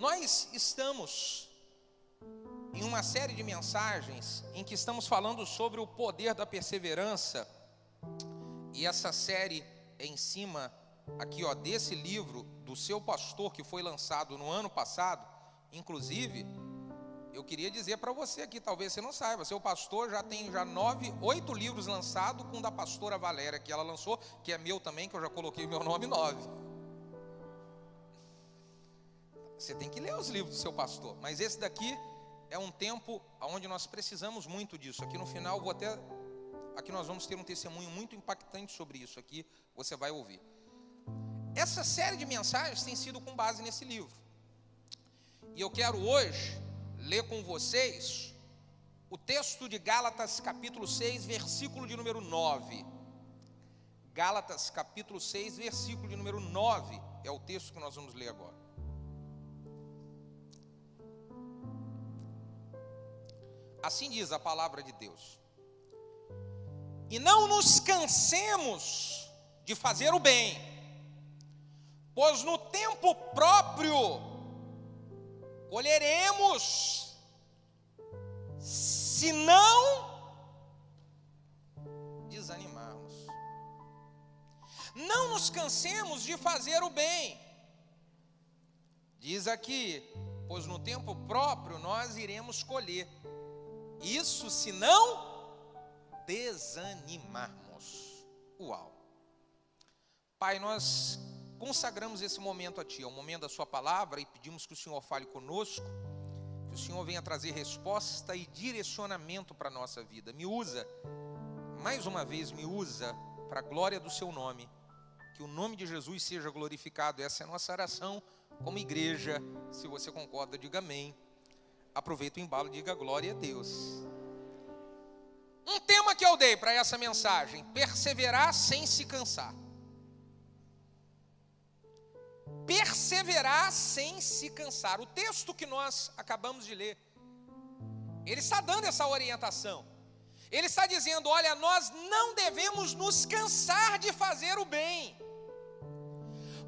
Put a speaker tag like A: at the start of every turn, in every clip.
A: Nós estamos em uma série de mensagens em que estamos falando sobre o poder da perseverança, e essa série é em cima aqui, desse livro do seu pastor, que foi lançado no ano passado. Inclusive, eu queria dizer para você aqui, talvez você não saiba, seu pastor já tem 8 livros lançados, com o da pastora Valéria, que ela lançou, que é meu também, que eu já coloquei meu nome 9. Você tem que ler os livros do seu pastor, mas esse daqui é um tempo onde nós precisamos muito disso. Aqui no final, aqui nós vamos ter um testemunho muito impactante sobre isso aqui, você vai ouvir. Essa série de mensagens tem sido com base nesse livro. E eu quero hoje ler com vocês o texto de Gálatas capítulo 6, versículo de número 9. Gálatas capítulo 6, versículo de número 9, é o texto que nós vamos ler agora. Assim diz a palavra de Deus: e não nos cansemos de fazer o bem, pois no tempo próprio colheremos, se não desanimarmos. Não nos cansemos de fazer o bem. Diz aqui, pois no tempo próprio nós iremos colher. Isso se não desanimarmos. Uau! Pai, nós consagramos esse momento a Ti, é o momento da Sua palavra, e pedimos que o Senhor fale conosco, que o Senhor venha trazer resposta e direcionamento para a nossa vida. Me usa, mais uma vez, me usa para a glória do Seu nome, que o nome de Jesus seja glorificado. Essa é a nossa oração como igreja. Se você concorda, diga amém. Aproveita o embalo e diga glória a Deus. Um tema que eu dei para essa mensagem: perseverar sem se cansar. Perseverar sem se cansar. O texto que nós acabamos de ler, ele está dando essa orientação. Ele está dizendo: olha, nós não devemos nos cansar de fazer o bem,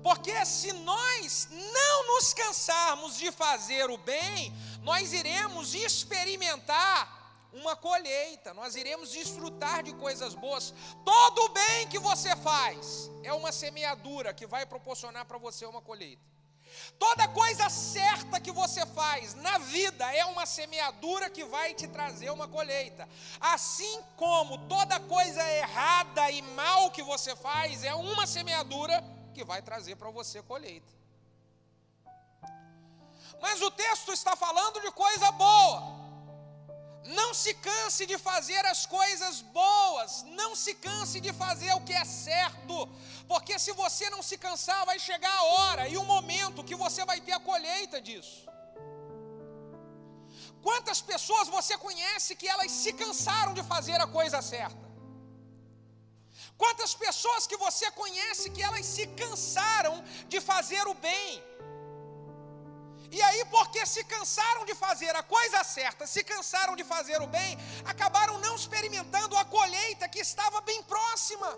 A: porque se nós não nos cansarmos de fazer o bem, nós iremos experimentar uma colheita, nós iremos desfrutar de coisas boas. Todo o bem que você faz é uma semeadura que vai proporcionar para você uma colheita. Toda coisa certa que você faz na vida é uma semeadura que vai te trazer uma colheita. Assim como toda coisa errada e mal que você faz é uma semeadura que vai trazer para você colheita. Mas o texto está falando de coisa boa. Não se canse de fazer as coisas boas, não se canse de fazer o que é certo, porque se você não se cansar, vai chegar a hora e o momento que você vai ter a colheita disso. Quantas pessoas você conhece que elas se cansaram de fazer a coisa certa? Quantas pessoas que você conhece que elas se cansaram de fazer o bem? E aí, porque se cansaram de fazer a coisa certa, se cansaram de fazer o bem, acabaram não experimentando a colheita que estava bem próxima.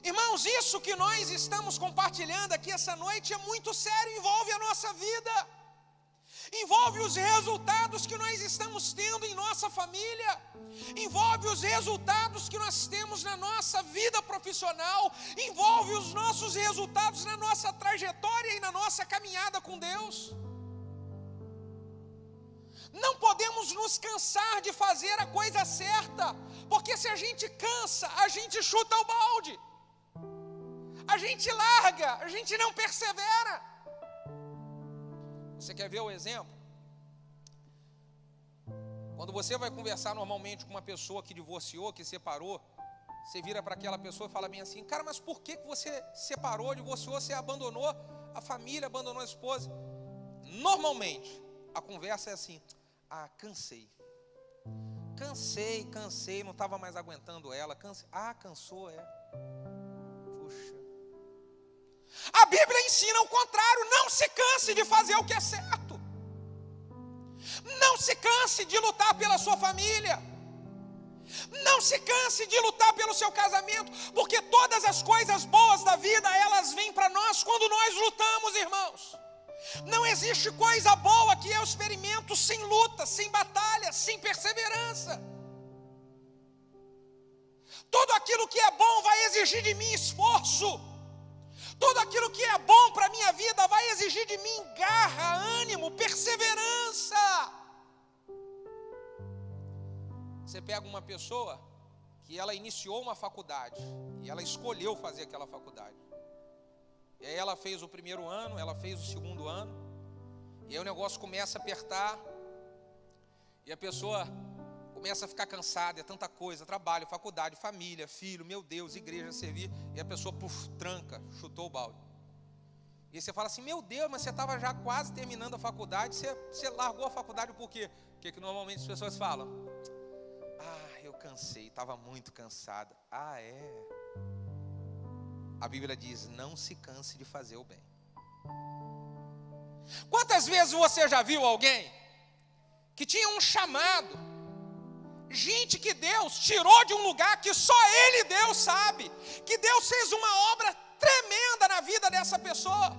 A: Irmãos, isso que nós estamos compartilhando aqui essa noite é muito sério, envolve a nossa vida, envolve os resultados que nós estamos tendo em nossa família, envolve os resultados que nós temos na nossa vida profissional, envolve os nossos resultados na nossa trajetória e na nossa caminhada com Deus. Não podemos nos cansar de fazer a coisa certa, porque se a gente cansa, a gente chuta o balde, a gente larga, a gente não persevera. Você quer ver o exemplo? Quando você vai conversar normalmente com uma pessoa que divorciou, que separou, você vira para aquela pessoa e fala bem assim: cara, mas por que você separou, divorciou, você abandonou a família, abandonou a esposa? Normalmente, a conversa é assim: cansei, não estava mais aguentando ela, cansou, puxa. A Bíblia ensina o contrário: não se canse de fazer o que é certo. Não se canse de lutar pela sua família. Não se canse de lutar pelo seu casamento, porque todas as coisas boas da vida, elas vêm para nós quando tudo nós lutamos, irmãos. Não existe coisa boa que eu experimento sem luta, sem batalha, sem perseverança. Tudo aquilo que é bom vai exigir de mim esforço. Tudo aquilo que é bom para a minha vida vai exigir de mim garra, ânimo, perseverança. Você pega uma pessoa que ela iniciou uma faculdade e ela escolheu fazer aquela faculdade. E aí ela fez o primeiro ano, ela fez o segundo ano, e aí o negócio começa a apertar, e a pessoa começa a ficar cansada, é tanta coisa, trabalho, faculdade, família, filho, meu Deus, igreja, servir, e a pessoa, tranca, chutou o balde. E você fala assim, meu Deus, mas você estava já quase terminando a faculdade, você largou a faculdade por quê? O que normalmente as pessoas falam? Eu cansei, estava muito cansada. É. A Bíblia diz, não se canse de fazer o bem. Quantas vezes você já viu alguém que tinha um chamado, gente que Deus tirou de um lugar que só Ele, Deus, sabe, que Deus fez uma obra tremenda na vida dessa pessoa,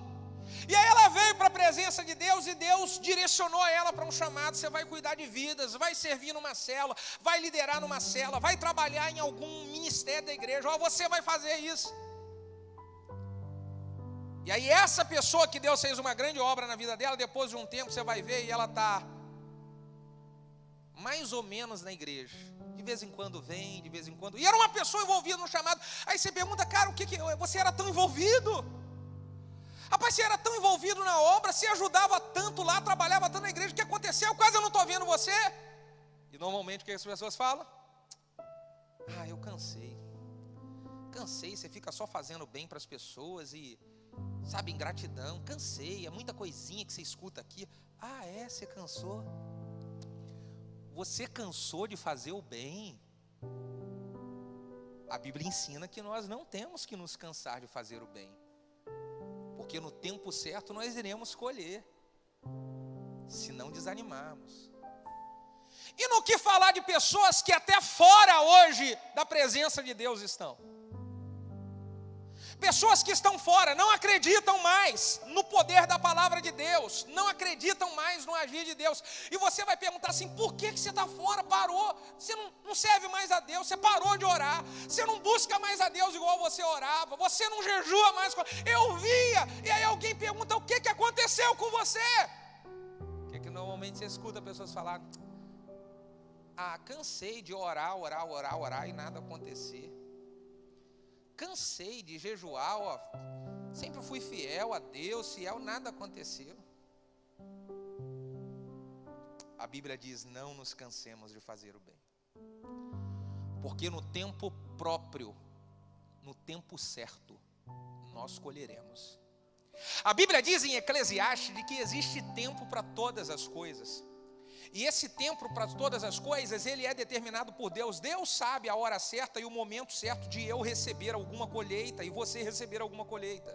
A: e aí ela veio para a presença de Deus e Deus direcionou ela para um chamado. Você vai cuidar de vidas, vai servir numa célula, vai liderar numa célula, vai trabalhar em algum ministério da igreja, você vai fazer isso. E aí essa pessoa que Deus fez uma grande obra na vida dela, depois de um tempo você vai ver e ela está mais ou menos na igreja. De vez em quando vem, de vez em quando. E era uma pessoa envolvida no chamado. Aí você pergunta, cara, você era tão envolvido? Rapaz, você era tão envolvido na obra, você ajudava tanto lá, trabalhava tanto na igreja, o que aconteceu? Quase eu não estou vendo você. E normalmente o que as pessoas falam? Eu cansei. Cansei, você fica só fazendo bem para as pessoas e, sabe, ingratidão. Cansei, é muita coisinha que você escuta aqui. Você cansou? Você cansou de fazer o bem? A Bíblia ensina que nós não temos que nos cansar de fazer o bem. Porque no tempo certo nós iremos colher, se não desanimarmos. E no que falar de pessoas que até fora hoje da presença de Deus estão? Pessoas que estão fora, não acreditam mais no poder da palavra de Deus, não acreditam mais no agir de Deus. E você vai perguntar assim, por que você está fora? Parou, você não serve mais a Deus, você parou de orar, você não busca mais a Deus igual você orava, você não jejua mais. Eu via, e aí alguém pergunta, o que aconteceu com você? O que normalmente você escuta pessoas falar? Cansei de orar e nada acontecer. Cansei de jejuar, sempre fui fiel a Deus, nada aconteceu. A Bíblia diz, não nos cansemos de fazer o bem. Porque no tempo próprio, no tempo certo, nós colheremos. A Bíblia diz em Eclesiastes de que existe tempo para todas as coisas. E esse tempo para todas as coisas, ele é determinado por Deus. Deus sabe a hora certa e o momento certo de eu receber alguma colheita e você receber alguma colheita.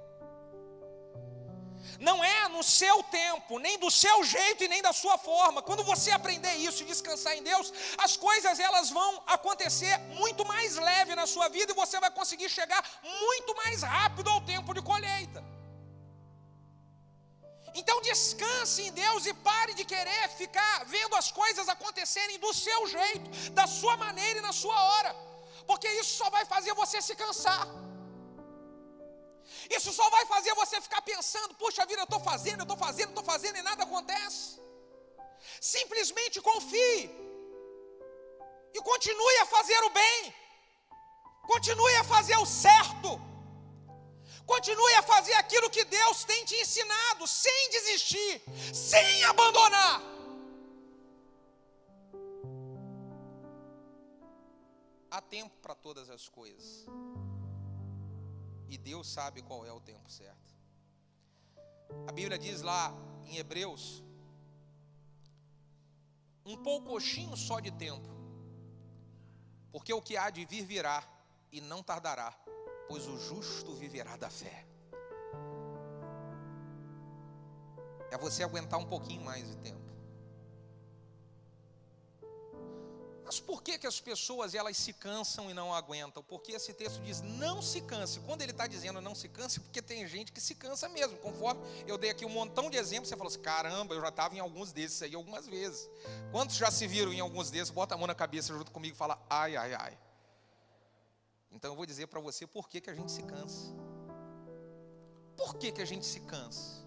A: Não é no seu tempo, nem do seu jeito e nem da sua forma. Quando você aprender isso e descansar em Deus, as coisas elas vão acontecer muito mais leve na sua vida e você vai conseguir chegar muito mais rápido ao tempo de colheita. Então descanse em Deus e pare de querer ficar vendo as coisas acontecerem do seu jeito, da sua maneira e na sua hora, porque isso só vai fazer você se cansar. Isso só vai fazer você ficar pensando, puxa vida, eu estou fazendo e nada acontece. Simplesmente confie e continue a fazer o bem, continue a fazer o certo. Continue a fazer aquilo que Deus tem te ensinado, sem desistir, sem abandonar. Há tempo para todas as coisas. E Deus sabe qual é o tempo certo. A Bíblia diz lá em Hebreus, um poucochinho só de tempo, porque o que há de vir virá e não tardará, pois o justo viverá da fé. É você aguentar um pouquinho mais de tempo. Mas por que as pessoas elas se cansam e não aguentam? Porque esse texto diz não se canse. Quando ele está dizendo não se canse, porque tem gente que se cansa mesmo. Conforme eu dei aqui um montão de exemplos, você falou assim, caramba, eu já estava em alguns desses aí algumas vezes. Quantos já se viram em alguns desses? Bota a mão na cabeça junto comigo e fala, ai, ai, ai. Então eu vou dizer para você por que a gente se cansa. Por que a gente se cansa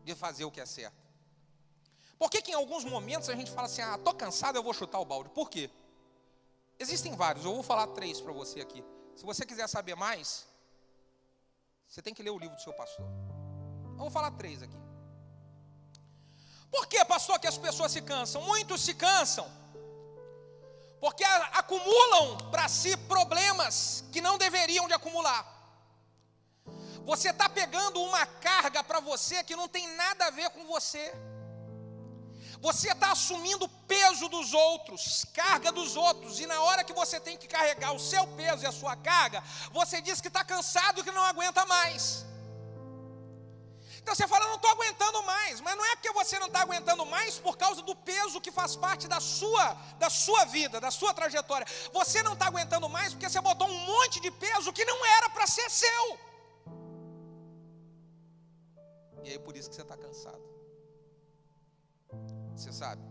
A: de fazer o que é certo? Por que em alguns momentos a gente fala assim, estou cansado, eu vou chutar o balde? Por quê? Existem vários, eu vou falar 3 para você aqui. Se você quiser saber mais, você tem que ler o livro do seu pastor. Eu vou falar 3 aqui. Por que, pastor, que as pessoas se cansam? Muitos se cansam porque acumulam para si problemas que não deveriam de acumular. Você está pegando uma carga para você que não tem nada a ver com você. Você está assumindo o peso dos outros, carga dos outros, e na hora que você tem que carregar o seu peso e a sua carga, você diz que está cansado e que não aguenta mais. Então você fala, não estou aguentando mais, mas não é porque você não está aguentando mais por causa do peso que faz parte da sua vida, da sua trajetória. Você não está aguentando mais porque você botou um monte de peso que não era para ser seu. E aí por isso que você está cansado. Você sabe,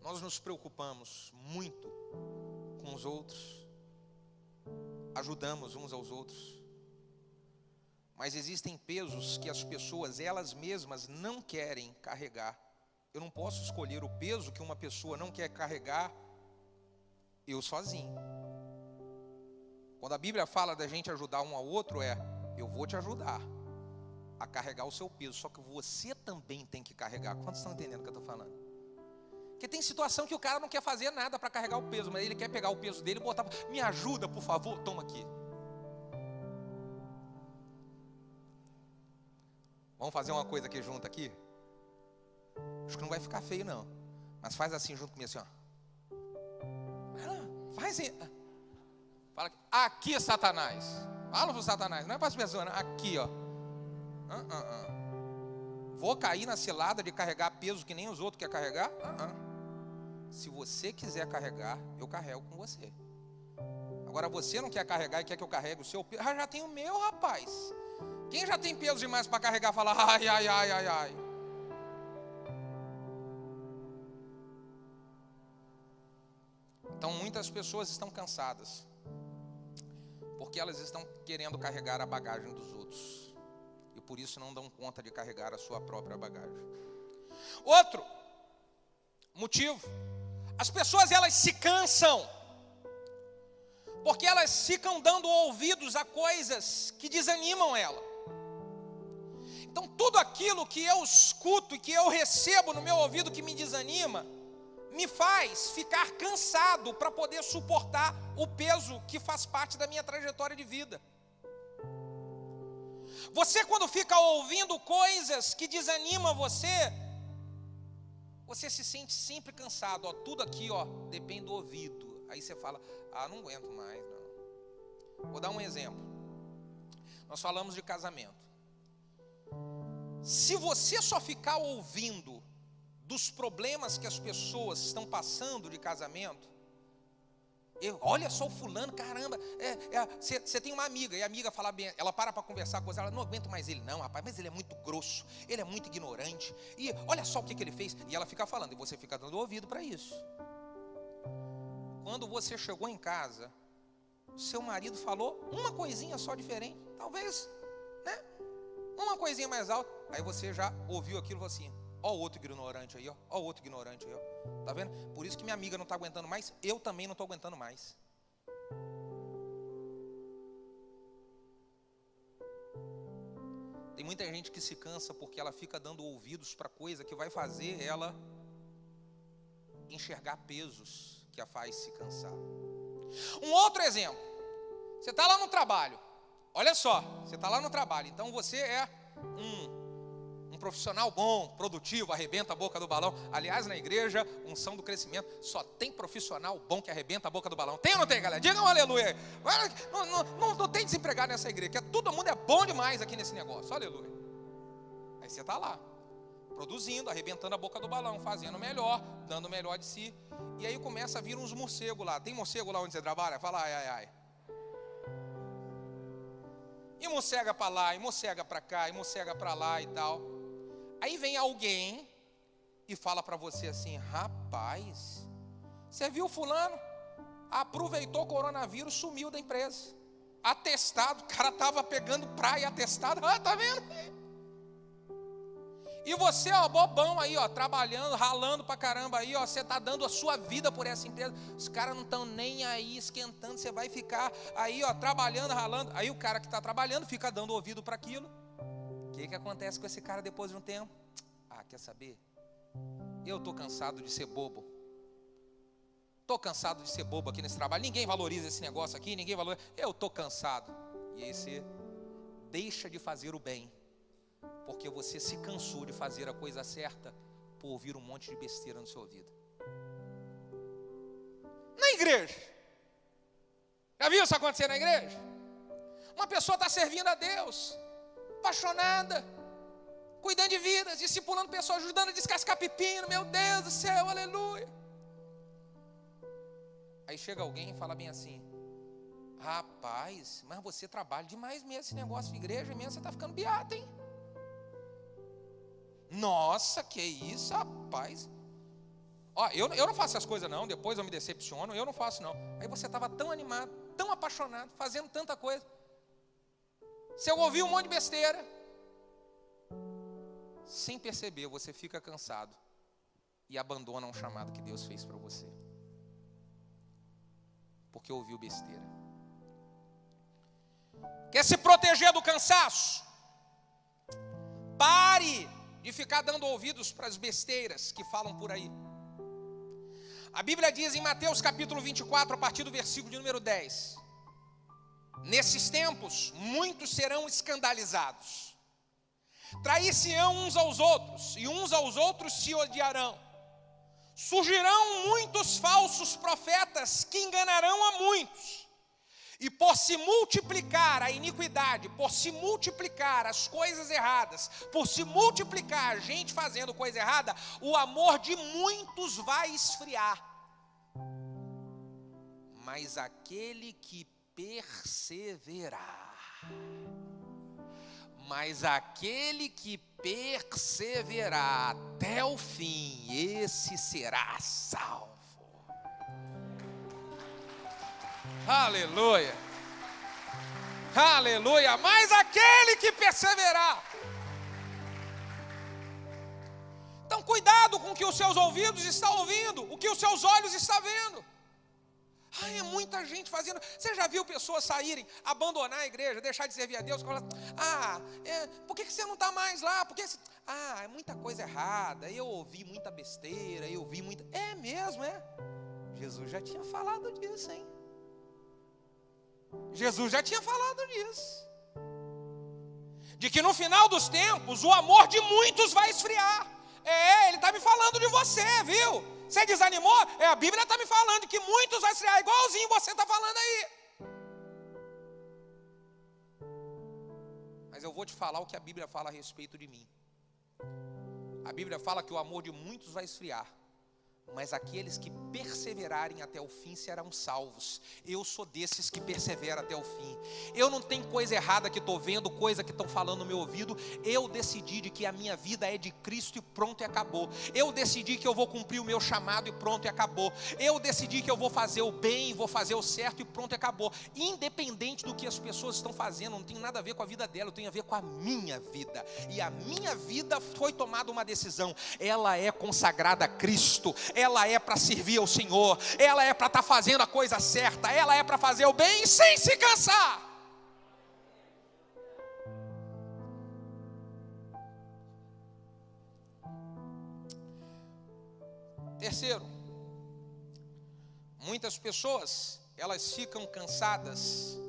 A: nós nos preocupamos muito com os outros, ajudamos uns aos outros, mas existem pesos que as pessoas, elas mesmas, não querem carregar. Eu não posso escolher o peso que uma pessoa não quer carregar, eu sozinho. Quando a Bíblia fala da gente ajudar um ao outro, eu vou te ajudar a carregar o seu peso, só que você também tem que carregar. Quantos estão entendendo o que eu estou falando? Porque tem situação que o cara não quer fazer nada para carregar o peso, mas ele quer pegar o peso dele e botar, me ajuda por favor, toma aqui. Vamos fazer uma coisa aqui junto aqui? Acho que não vai ficar feio não, mas faz assim junto comigo assim, ó. Vai lá, faz assim. Fala aqui, Satanás. Fala pro Satanás, não é para as pessoas, não. Aqui, ó. Vou cair na cilada de carregar peso que nem os outros querem carregar? Se você quiser carregar, eu carrego com você. Agora você não quer carregar e quer que eu carregue o seu peso? Já tem o meu, rapaz. Quem já tem peso demais para carregar, fala ai, ai, ai, ai, ai. Então muitas pessoas estão cansadas porque elas estão querendo carregar a bagagem dos outros. Por isso não dão conta de carregar a sua própria bagagem. Outro motivo, as pessoas elas se cansam porque elas ficam dando ouvidos a coisas que desanimam ela. Então tudo aquilo que eu escuto e que eu recebo no meu ouvido que me desanima, me faz ficar cansado para poder suportar o peso que faz parte da minha trajetória de vida. Você quando fica ouvindo coisas que desanimam você se sente sempre cansado. Tudo aqui depende do ouvido. Aí você fala, não aguento mais não. Vou dar um exemplo. Nós falamos de casamento. Se você só ficar ouvindo dos problemas que as pessoas estão passando de casamento, olha só o fulano, caramba, você tem uma amiga, e a amiga fala bem, ela para conversar com você, ela não aguento mais ele não, rapaz, mas ele é muito grosso, ele é muito ignorante, e olha só o que ele fez, e ela fica falando, e você fica dando ouvido para isso. Quando você chegou em casa, o seu marido falou uma coisinha só diferente, talvez, né, uma coisinha mais alta, aí você já ouviu aquilo e falou assim, ó o outro ignorante aí, ó o outro ignorante aí, ó. Tá vendo? Por isso que minha amiga não está aguentando mais, eu também não estou aguentando mais. Tem muita gente que se cansa porque ela fica dando ouvidos para coisa que vai fazer ela enxergar pesos que a faz se cansar. Um outro exemplo, você está lá no trabalho, olha só, você está lá no trabalho, então você é um profissional bom, produtivo, arrebenta a boca do balão. Aliás, na igreja, unção do crescimento, só tem profissional bom que arrebenta a boca do balão. Tem ou não tem, galera? Diga um aleluia. Não tem desempregado nessa igreja, que todo mundo é bom demais aqui nesse negócio. Aleluia. Aí você está lá. produzindo, arrebentando a boca do balão, fazendo melhor, dando o melhor de si. E aí começa a vir uns morcegos lá. Tem morcego lá onde você trabalha? Fala ai, ai, ai. E morcega para lá, e morcega para cá, e morcega para lá e tal. Aí vem alguém e fala para você assim: rapaz, você viu fulano? Aproveitou o coronavírus, sumiu da empresa. Atestado, o cara estava pegando praia atestado. Ah, tá vendo? E você, ó, bobão aí, ó, trabalhando, ralando pra caramba aí, ó, você tá dando a sua vida por essa empresa. Os caras não estão nem aí esquentando, você vai ficar aí, ó, trabalhando, ralando. Aí o cara que está trabalhando fica dando ouvido para aquilo. O que acontece com esse cara depois de um tempo? Ah, quer saber? Eu tô cansado de ser bobo. Tô cansado de ser bobo aqui nesse trabalho. Ninguém valoriza esse negócio aqui, ninguém valoriza. Eu tô cansado. E aí você deixa de fazer o bem, porque você se cansou de fazer a coisa certa por ouvir um monte de besteira no seu ouvido. Na igreja, já viu isso acontecer na igreja? Uma pessoa está servindo a Deus, apaixonada, cuidando de vidas, discipulando pessoas, ajudando a descascar pepino, meu Deus do céu, aleluia. Aí chega alguém e fala bem assim: rapaz, mas você trabalha demais mesmo, esse negócio de igreja mesmo, você está ficando beato, hein? Nossa, que isso, rapaz. Ó, eu não faço essas coisas não, depois eu me decepciono, eu não faço não. Aí você estava tão animado, tão apaixonado, fazendo tanta coisa. Você ouviu um monte de besteira. Sem perceber, você fica cansado e abandona um chamado que Deus fez para você, porque ouviu besteira. Quer se proteger do cansaço? Pare de ficar dando ouvidos para as besteiras que falam por aí. A Bíblia diz em Mateus capítulo 24, a partir do versículo de número 10: nesses tempos, muitos serão escandalizados, trair-se-ão uns aos outros, e uns aos outros se odiarão. Surgirão muitos falsos profetas que enganarão a muitos. E por se multiplicar a iniquidade, por se multiplicar as coisas erradas, por se multiplicar a gente fazendo coisa errada, o amor de muitos vai esfriar. Mas aquele que perseverar, até o fim, esse será salvo. Aleluia, aleluia. Mas aquele que perseverar. Então cuidado com o que os seus ouvidos estão ouvindo, o que os seus olhos estão vendo. Ai, é muita gente fazendo. Você já viu pessoas saírem, abandonar a igreja, deixar de servir a Deus? Por que você não está mais lá? É muita coisa errada, eu ouvi muita besteira, É mesmo, é? Jesus já tinha falado disso, hein? Jesus já tinha falado disso. De que no final dos tempos, o amor de muitos vai esfriar. Ele está me falando de você, viu? Você desanimou? A Bíblia está me falando que muitos vai esfriar, igualzinho você está falando aí. Mas eu vou te falar o que a Bíblia fala a respeito de mim. A Bíblia fala que o amor de muitos vai esfriar, mas aqueles que perseverarem até o fim serão salvos. Eu sou desses que perseveram até o fim. Eu não tenho coisa errada que estou vendo, coisa que estão falando no meu ouvido. Eu decidi de que a minha vida é de Cristo e pronto e acabou. Eu decidi que eu vou cumprir o meu chamado e pronto e acabou. Eu decidi que eu vou fazer o bem, vou fazer o certo e pronto e acabou. Independente do que as pessoas estão fazendo, não tem nada a ver com a vida dela, tem a ver com a minha vida. E a minha vida foi tomada uma decisão. Ela é consagrada a Cristo. Ela é para servir ao Senhor, ela é para estar fazendo a coisa certa, ela é para fazer o bem sem se cansar. Terceiro, muitas pessoas, elas ficam cansadas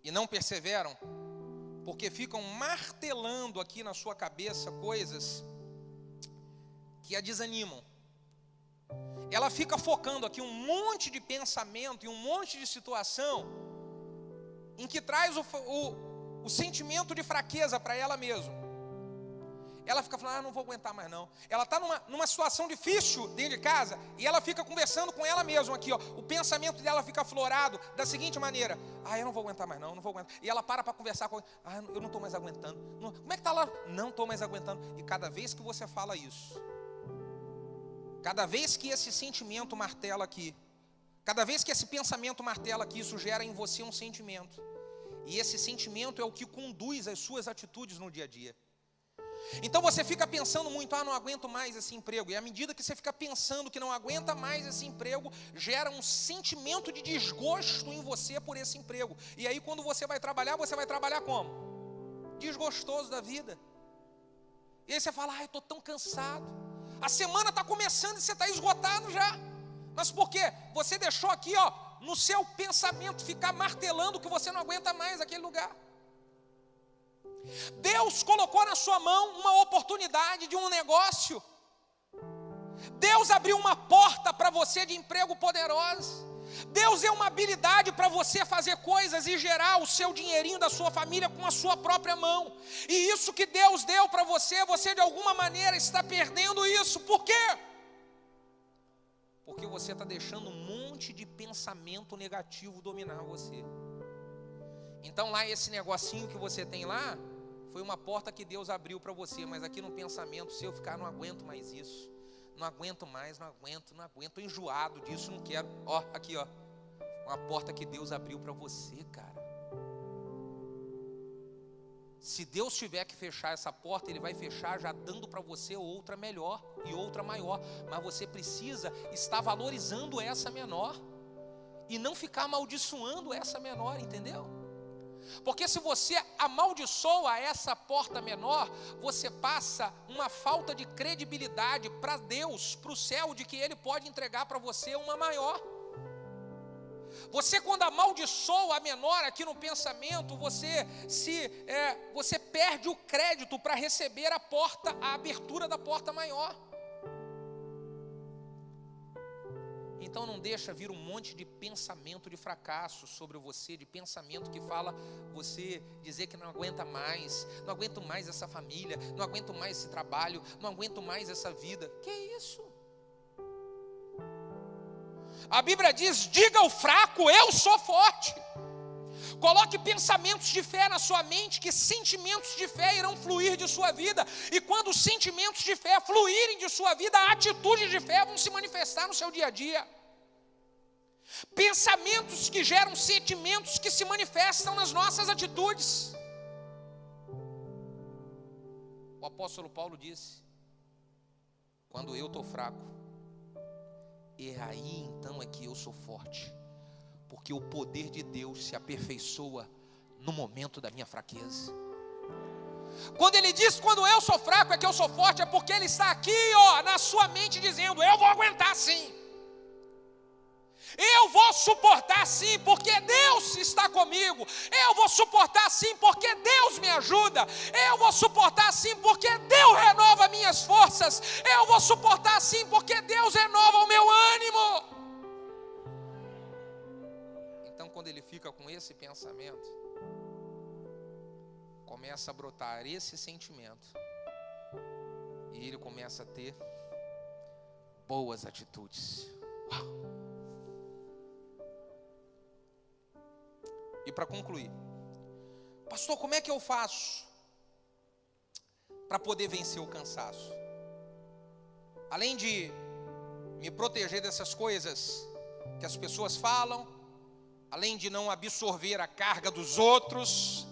A: e não perseveram, porque ficam martelando aqui na sua cabeça coisas que a desanimam. Ela fica focando aqui um monte de pensamento e um monte de situação em que traz o sentimento de fraqueza para ela mesma. ela fica falando, não vou aguentar mais não. Ela está numa situação difícil dentro de casa, e ela fica conversando com ela mesma aqui, ó. O pensamento dela fica aflorado da seguinte maneira: eu não vou aguentar mais não, não vou aguentar. E ela para conversar com eu não estou mais aguentando. Como é que está lá? Não estou mais aguentando. E cada vez que você fala isso, cada vez que esse sentimento martela aqui, cada vez que esse pensamento martela aqui, isso gera em você um sentimento. E esse sentimento é o que conduz as suas atitudes no dia a dia. Então você fica pensando muito, não aguento mais esse emprego. E à medida que você fica pensando que não aguenta mais esse emprego, gera um sentimento de desgosto em você por esse emprego. E aí quando você vai trabalhar como? Desgostoso da vida. E aí você fala, eu estou tão cansado. A semana está começando e você está esgotado já. Mas por quê? Você deixou aqui, no seu pensamento, ficar martelando que você não aguenta mais aquele lugar. Deus colocou na sua mão uma oportunidade de um negócio. Deus abriu uma porta para você de emprego poderosa. Deus deu uma habilidade para você fazer coisas e gerar o seu dinheirinho da sua família com a sua própria mão. E isso que Deus deu para você, você de alguma maneira está perdendo isso. Por quê? Porque você está deixando um monte de pensamento negativo dominar você. Então lá esse negocinho que você tem lá, foi uma porta que Deus abriu para você, mas aqui no pensamento seu ficar, não aguento mais isso, não aguento mais, não aguento, estou enjoado disso, não quero. Aqui, uma porta que Deus abriu para você, cara. Se Deus tiver que fechar essa porta, Ele vai fechar já dando para você outra melhor e outra maior, mas você precisa estar valorizando essa menor e não ficar amaldiçoando essa menor, entendeu? Porque se você amaldiçoa essa porta menor, você passa uma falta de credibilidade para Deus, para o céu, de que Ele pode entregar para você uma maior. Você quando amaldiçoa a menor aqui no pensamento, você perde o crédito para receber a abertura da porta maior. Então não deixa vir um monte de pensamento de fracasso sobre você, de pensamento que fala você dizer que não aguenta mais, não aguento mais essa família, não aguento mais esse trabalho, não aguento mais essa vida. Que isso? A Bíblia diz, diga ao fraco, eu sou forte. Coloque pensamentos de fé na sua mente, que sentimentos de fé irão fluir de sua vida. E quando os sentimentos de fé fluírem de sua vida, atitudes de fé vão se manifestar no seu dia a dia. Pensamentos que geram sentimentos que se manifestam nas nossas atitudes. O apóstolo Paulo disse, quando eu estou fraco, e aí então é que eu sou forte. Porque o poder de Deus se aperfeiçoa no momento da minha fraqueza. Quando ele diz, quando eu sou fraco é que eu sou forte, é porque ele está aqui, na sua mente dizendo, eu vou aguentar sim. Eu vou suportar sim, porque Deus está comigo. Eu vou suportar sim, porque Deus me ajuda. Eu vou suportar sim, porque Deus renova minhas forças. Eu vou suportar sim, porque Deus renova o meu ânimo. Então, quando ele fica com esse pensamento, começa a brotar esse sentimento, e ele começa a ter boas atitudes. Uau! E para concluir, pastor, como é que eu faço para poder vencer o cansaço? Além de me proteger dessas coisas que as pessoas falam, além de não absorver a carga dos outros,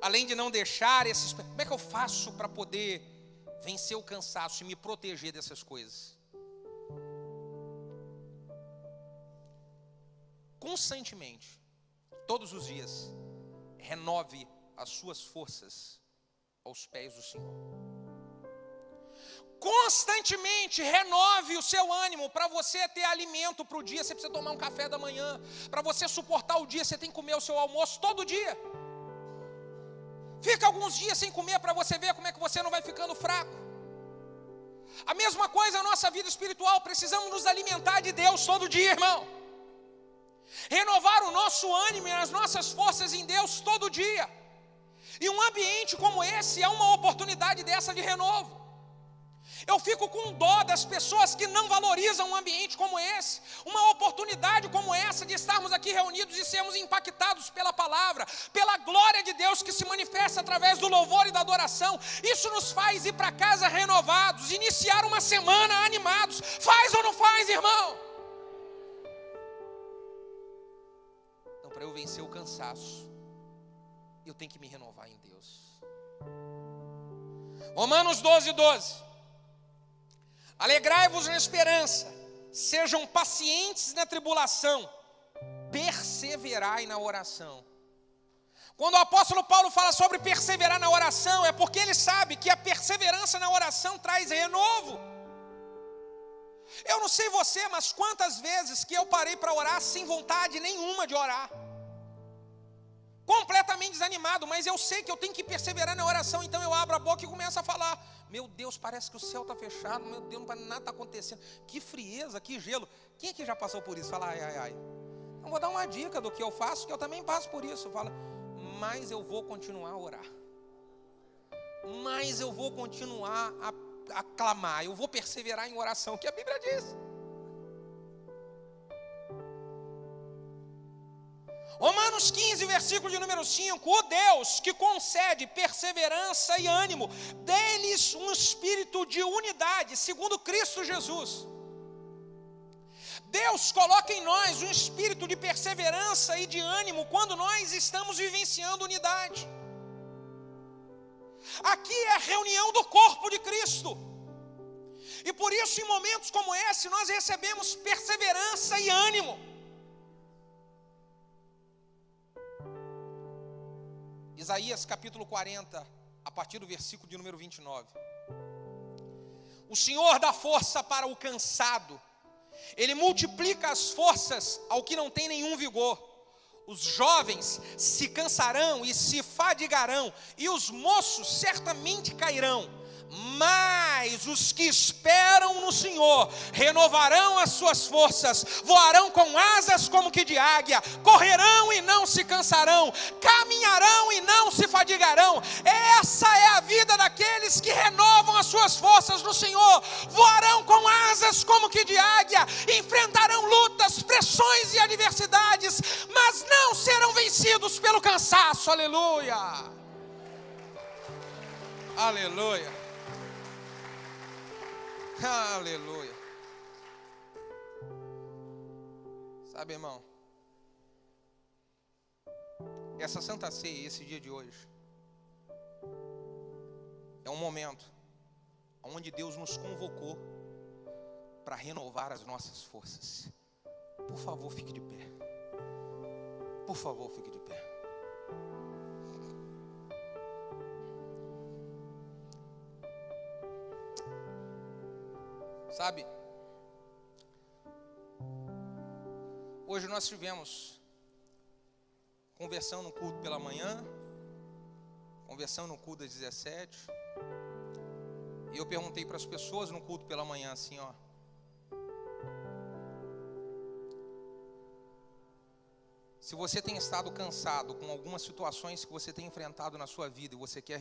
A: além de não deixar esses... Como é que eu faço para poder vencer o cansaço e me proteger dessas coisas? Constantemente, todos os dias, renove as suas forças aos pés do Senhor. Constantemente renove o seu ânimo. Para você ter alimento para o dia, você precisa tomar um café da manhã. Para você suportar o dia, você tem que comer o seu almoço todo dia. Fica alguns dias sem comer para você ver como é que você não vai ficando fraco. A mesma coisa na nossa vida espiritual. Precisamos nos alimentar de Deus todo dia, irmão. Renovar o nosso ânimo e as nossas forças em Deus todo dia. E um ambiente como esse é uma oportunidade dessa de renovo. Eu fico com dó das pessoas que não valorizam um ambiente como esse, uma oportunidade como essa de estarmos aqui reunidos e sermos impactados pela palavra, pela glória de Deus que se manifesta através do louvor e da adoração. Isso nos faz ir para casa renovados, iniciar uma semana animados. Faz ou não faz, irmão? Então, para eu vencer o cansaço, eu tenho que me renovar em Deus. Romanos 12:12. Alegrai-vos na esperança, sejam pacientes na tribulação, perseverai na oração. Quando o apóstolo Paulo fala sobre perseverar na oração, é porque ele sabe que a perseverança na oração traz renovo. Eu não sei você, mas quantas vezes que eu parei para orar sem vontade nenhuma de orar, completamente desanimado, mas eu sei que eu tenho que perseverar na oração, então eu abro a boca e começo a falar. Meu Deus, parece que o céu está fechado, meu Deus, nada está acontecendo, que frieza, que gelo. Quem aqui já passou por isso? Fala, ai. Então vou dar uma dica do que eu faço, que eu também passo por isso. Fala, mas eu vou continuar a orar, mas eu vou continuar a clamar, eu vou perseverar em oração, que a Bíblia diz. Romanos 15, versículo de número 5. O Deus que concede perseverança e ânimo, dê-lhes um espírito de unidade, segundo Cristo Jesus. Deus coloca em nós um espírito de perseverança e de ânimo quando nós estamos vivenciando unidade. Aqui é a reunião do corpo de Cristo. E por isso, em momentos como esse, nós recebemos perseverança e ânimo. Isaías capítulo 40, a partir do versículo de número 29. O Senhor dá força para o cansado, Ele multiplica as forças ao que não tem nenhum vigor. Os jovens se cansarão e se fadigarão, e os moços certamente cairão. Mas os que esperam no Senhor renovarão as suas forças, voarão com asas como que de águia, correrão e não se cansarão, caminharão e não se fadigarão. Essa é a vida daqueles que renovam as suas forças no Senhor. Voarão com asas como que de águia, enfrentarão lutas, pressões e adversidades, mas não serão vencidos pelo cansaço. Aleluia, aleluia, aleluia. Sabe, irmão, essa Santa Ceia, esse dia de hoje, é um momento onde Deus nos convocou para renovar as nossas forças. Por favor, fique de pé. Por favor, fique de pé. Sabe, hoje nós tivemos conversão no culto pela manhã, conversão no culto das 17, e eu perguntei para as pessoas no culto pela manhã assim, ó, se você tem estado cansado com algumas situações que você tem enfrentado na sua vida e você quer